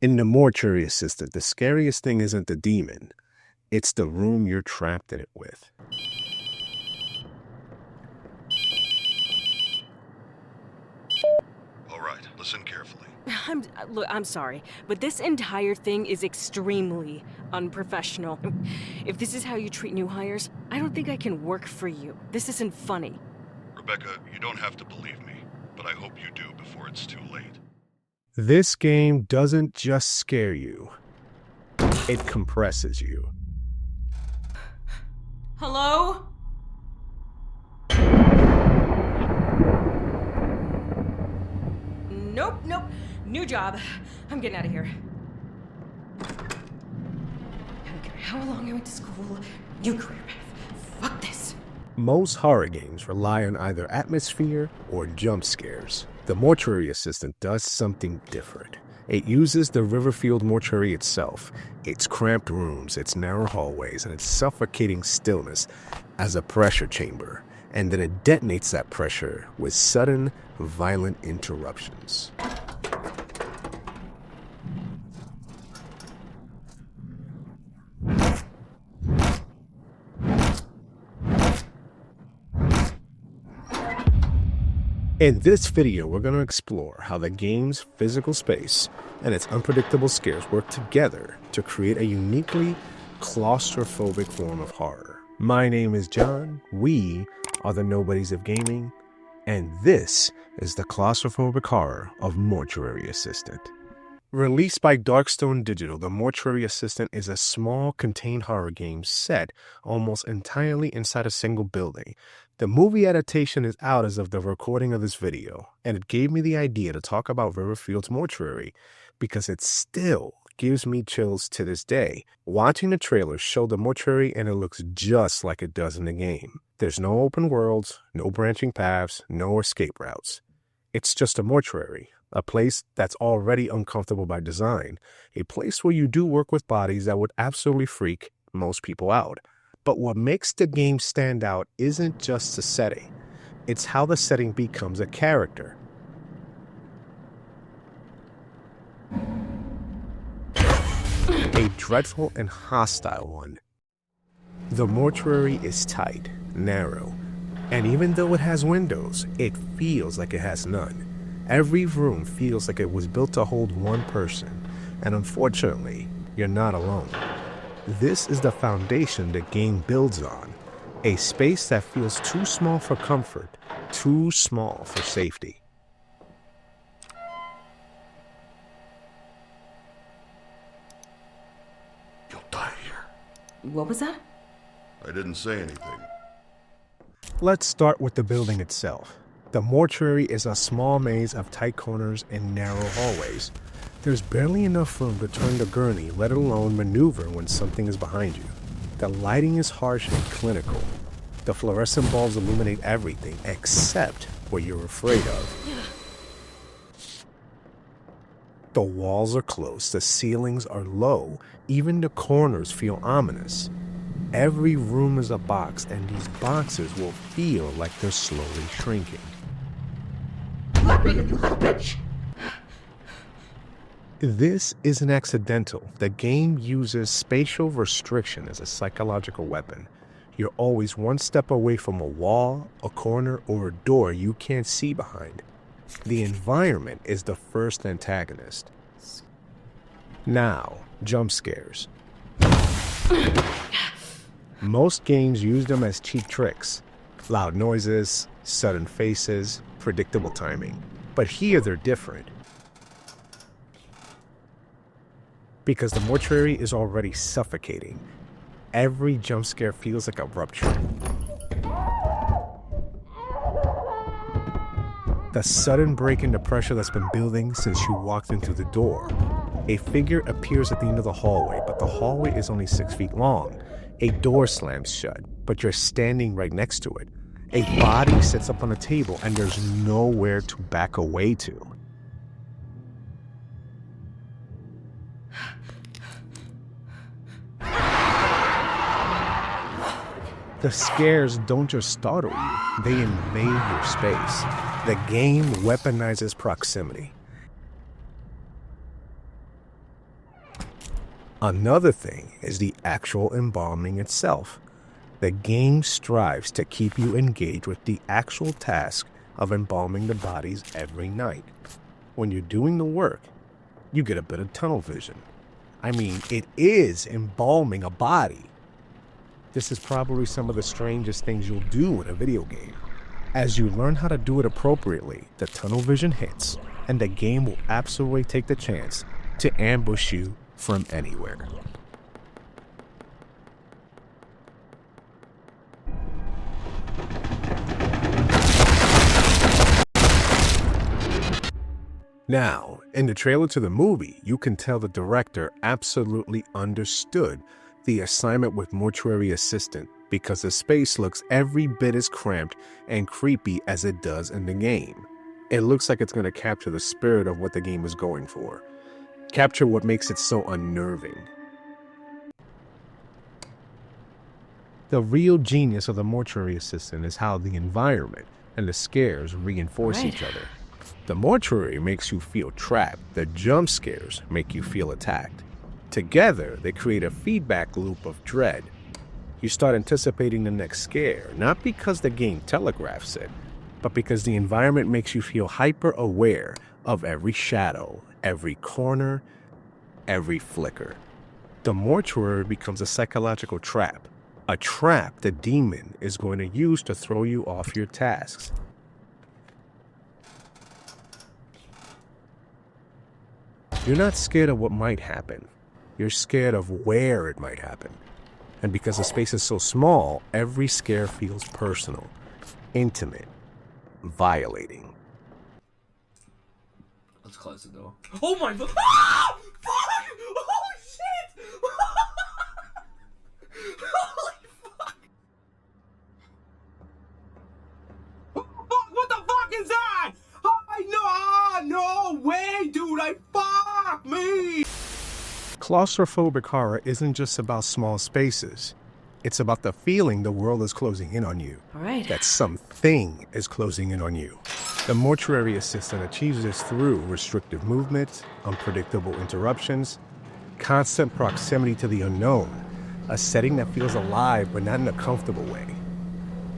In the Mortuary Assistant, the scariest thing isn't the demon. It's the room you're trapped in it with. All right, listen carefully. Look, I'm sorry, but this entire thing is extremely unprofessional. If this is how you treat new hires, I don't think I can work for you. This isn't funny. Rebecca, you don't have to believe me, but I hope you do before it's too late. This game doesn't just scare you. It compresses you. Hello? Nope. New job. I'm getting out of here. I don't care how long I went to school. New career path. Fuck this. Most horror games rely on either atmosphere or jump scares. The Mortuary Assistant does something different. It uses the Riverfield mortuary itself, its cramped rooms, its narrow hallways, and its suffocating stillness as a pressure chamber, and then it detonates that pressure with sudden, violent interruptions. In this video, we're going to explore how the game's physical space and its unpredictable scares work together to create a uniquely claustrophobic form of horror. My name is John, we are the Nobodies of Gaming, and this is the claustrophobic horror of Mortuary Assistant. Released by Darkstone Digital, the Mortuary Assistant is a small, contained horror game set almost entirely inside a single building. The movie adaptation is out as of the recording of this video, and it gave me the idea to talk about Riverfield's mortuary because it still gives me chills to this day. Watching the trailer showed the mortuary and it looks just like it does in the game. There's no open worlds, no branching paths, no escape routes. It's just a mortuary, a place that's already uncomfortable by design, a place where you do work with bodies that would absolutely freak most people out. But what makes the game stand out isn't just the setting, it's how the setting becomes a character. A dreadful and hostile one. The mortuary is tight, narrow, and even though it has windows, it feels like it has none. Every room feels like it was built to hold one person, and unfortunately, you're not alone. This is the foundation the game builds on, a space that feels too small for comfort, too small for safety. You'll die here. What was that? I didn't say anything. Let's start with the building itself. The mortuary is a small maze of tight corners and narrow hallways. There's barely enough room to turn the gurney, let alone maneuver when something is behind you. The lighting is harsh and clinical. The fluorescent bulbs illuminate everything except what you're afraid of. The walls are close, the ceilings are low, even the corners feel ominous. Every room is a box, and these boxes will feel like they're slowly shrinking. Let me in, you little bitch! This isn't accidental. The game uses spatial restriction as a psychological weapon. You're always one step away from a wall, a corner, or a door you can't see behind. The environment is the first antagonist. Now, jump scares. Most games use them as cheap tricks. Loud noises, sudden faces, predictable timing. But here they're different. Because the mortuary is already suffocating. Every jump scare feels like a rupture. The sudden break in the pressure that's been building since you walked into the door. A figure appears at the end of the hallway, but the hallway is only 6 feet long. A door slams shut, but you're standing right next to it. A body sits up on a table, and there's nowhere to back away to. The scares don't just startle you, they invade your space. The game weaponizes proximity. Another thing is the actual embalming itself. The game strives to keep you engaged with the actual task of embalming the bodies every night. When you're doing the work, you get a bit of tunnel vision. I mean, it is embalming a body. This is probably some of the strangest things you'll do in a video game. As you learn how to do it appropriately, the tunnel vision hits, and the game will absolutely take the chance to ambush you from anywhere. Now, in the trailer to the movie, you can tell the director absolutely understood the assignment with Mortuary Assistant because the space looks every bit as cramped and creepy as it does in the game. It looks like it's going to capture the spirit of what the game is going for. Capture what makes it so unnerving. The real genius of the Mortuary Assistant is how the environment and the scares reinforce each other. The mortuary makes you feel trapped. The jump scares make you feel attacked. Together, they create a feedback loop of dread. You start anticipating the next scare, not because the game telegraphs it, but because the environment makes you feel hyper aware of every shadow, every corner, every flicker. The mortuary becomes a psychological trap, a trap the demon is going to use to throw you off your tasks. You're not scared of what might happen. You're scared of where it might happen. And because the space is so small, every scare feels personal, intimate, violating. Let's close the door. Oh my god! Ah! Fuck! Oh shit! Holy fuck! What the fuck is that? No way, dude! Fuck me! Claustrophobic horror isn't just about small spaces. It's about the feeling the world is closing in on you. All right. That something is closing in on you. The Mortuary Assistant achieves this through restrictive movement, unpredictable interruptions, constant proximity to the unknown, a setting that feels alive but not in a comfortable way.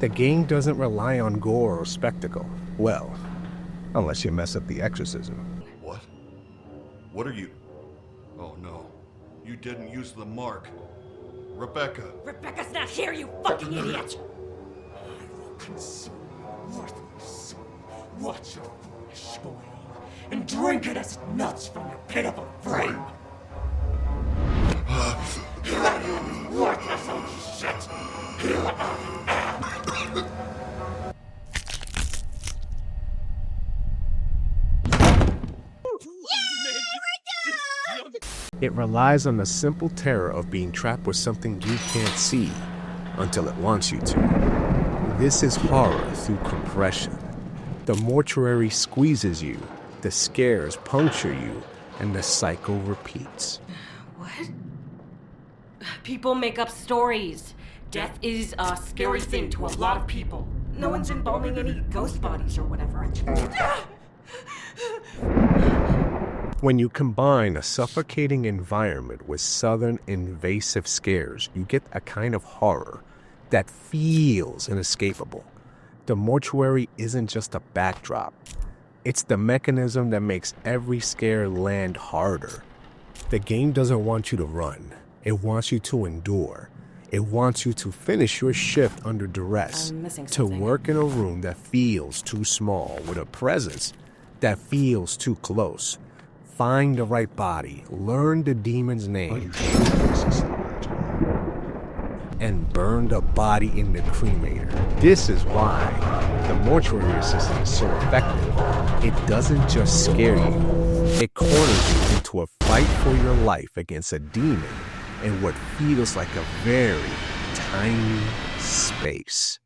The game doesn't rely on gore or spectacle. Well, unless you mess up the exorcism. What? What are you? Oh no. You didn't use the mark. Rebecca. Rebecca's not here, you fucking idiot! I will consume worthless. Watch your flesh go and drink it as nuts from your pitiful frame. You worthless old shit. It relies on the simple terror of being trapped with something you can't see until it wants you to. This is horror through compression. The mortuary squeezes you, the scares puncture you, and the cycle repeats. What? People make up stories. Death is a scary thing to a lot of people. No one's embalming any ghost bodies or whatever. When you combine a suffocating environment with southern invasive scares, you get a kind of horror that feels inescapable. The mortuary isn't just a backdrop. It's the mechanism that makes every scare land harder. The game doesn't want you to run. It wants you to endure. It wants you to finish your shift under duress, I'm missing to something. work in a room that feels too small with a presence that feels too close. Find the right body, learn the demon's name, and burn the body in the cremator. This is why the Mortuary Assistant is so effective. It doesn't just scare you, it corners you into a fight for your life against a demon in what feels like a very tiny space.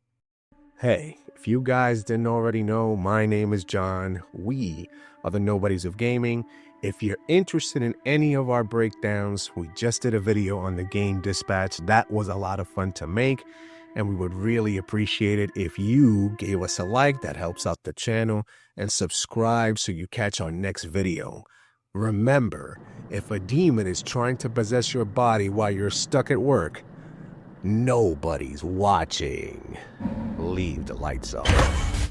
Hey, if you guys didn't already know, my name is John. We are the Nobodies of Gaming. If you're interested in any of our breakdowns, we just did a video on the game Dispatch. That was a lot of fun to make, and we would really appreciate it if you gave us a like. That helps out the channel, and subscribe so you catch our next video. Remember, if a demon is trying to possess your body while you're stuck at work, nobody's watching. Leave the lights off.